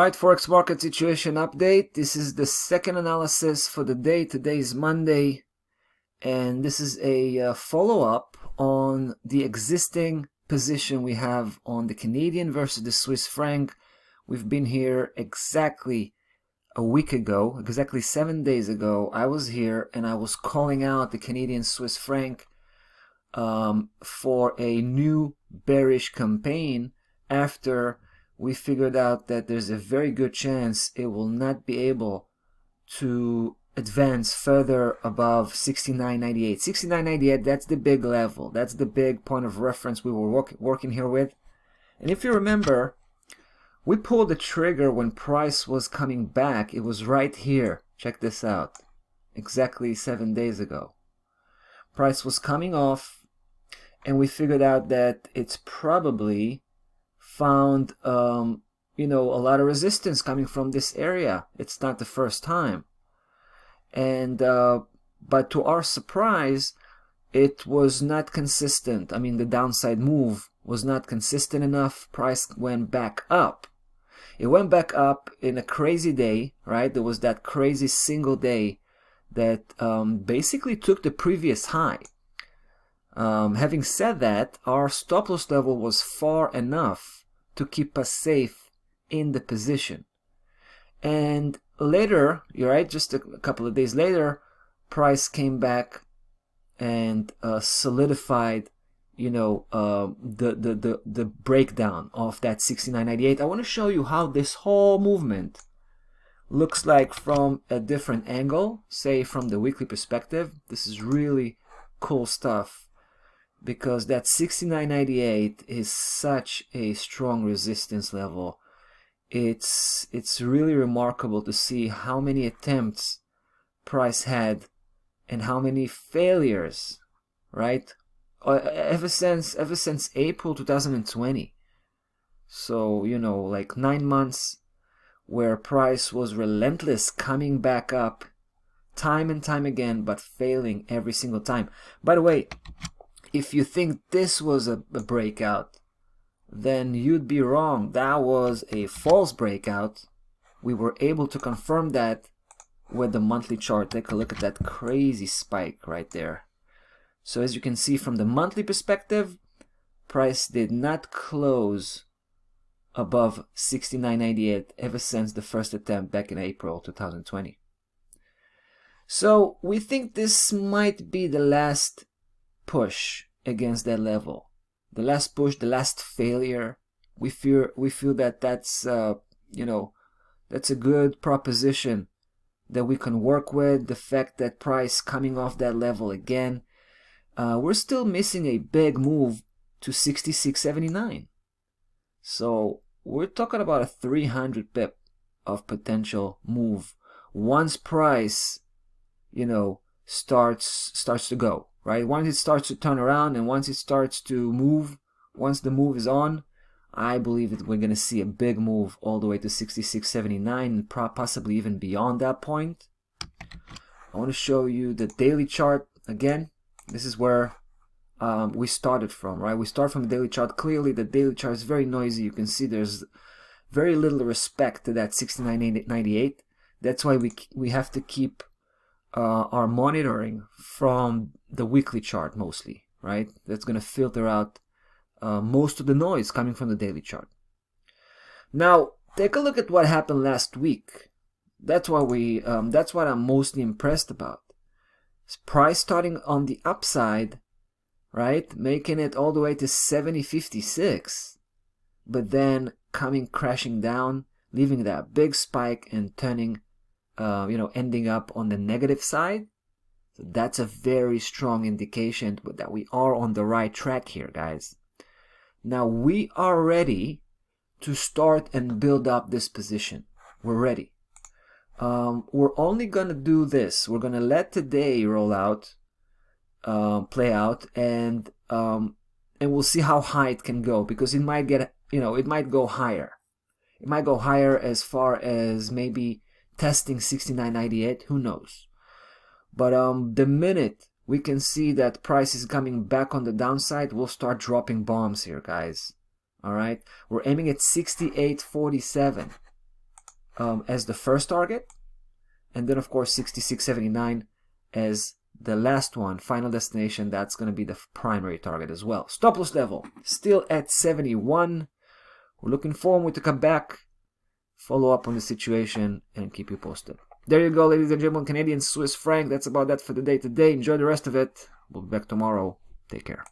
Alright, Forex market situation update. This is the second analysis for the day. Today is Monday, and this is a follow-up on the existing position we have on the Canadian versus the Swiss franc. We've been here exactly a week ago, exactly 7 days ago. I was here and I was calling out the Canadian Swiss franc for a new bearish campaign after we figured out that there's a very good chance it will not be able to advance further above 69.98. 69.98, that's the big level. That's the big point of reference we were working here with. And if you remember, we pulled the trigger when price was coming back. It was right here. Check this out. Exactly 7 days ago. Price was coming off, and we figured out that it's probably found a lot of resistance coming from this area. It's not the first time, and but to our surprise, it was not consistent. I mean, the downside move was not consistent enough. Price went back up. It went back up in a crazy day, right? There was that crazy single day that basically took the previous high. Having said that, our stop loss level was far enough to keep us safe in the position. And later, you're right, just a couple of days later, price came back and solidified, the breakdown of that 69.98. I want to show you how this whole movement looks like from a different angle, say from the weekly perspective. This is really cool stuff, because that 69.98 is such a strong resistance level. It's really remarkable to see how many attempts price had and how many failures, right? Ever since April 2020. So, like 9 months where price was relentless, coming back up time and time again, but failing every single time. By the way, if you think this was a breakout, then you'd be wrong. That was a false breakout. We were able to confirm that with the monthly chart. Take a look at that crazy spike right there. So as you can see from the monthly perspective, price did not close above 69.98 ever since the first attempt back in April 2020. So we think this might be the last push against that level, the last push, the last failure. We feel that that's that's a good proposition that we can work with. The fact that price coming off that level again, we're still missing a big move to 66.79. So we're talking about a 300 pip of potential move once price starts to go. Right, once it starts to turn around and once it starts to move, once the move is on, I believe that we're going to see a big move all the way to 66.79 and possibly even beyond that point. I want to show you the daily chart again. This is where we started from, right? We start from the daily chart. Clearly, the daily chart is very noisy. You can see there's very little respect to that 69.98. That's why we have to keep our monitoring from the weekly chart mostly, right? That's going to filter out most of the noise coming from the daily chart. Now, take a look at what happened last week. That's what I'm mostly impressed about. Price starting on the upside, right? Making it all the way to 70.56, but then coming crashing down, leaving that big spike and turning ending up on the negative side. So that's a very strong indication that we are on the right track here, guys. Now we are ready to start and build up this position. We're ready. We're only gonna do this. We're gonna let today roll out, play out, and we'll see how high it can go, because it might get, it might go higher. It might go higher as far as maybe testing 69.98, who knows. But the minute we can see that price is coming back on the downside, we'll start dropping bombs here, guys. All right, we're aiming at 68.47. as the first target, and then of course 66.79 as the last one, final destination. That's going to be the primary target as well. Stop loss level still at 71. We're looking forward to come back, follow up on the situation, and keep you posted. There you go, ladies and gentlemen, Canadian Swiss franc. That's about that for the day today. Enjoy the rest of it. We'll be back tomorrow. Take care.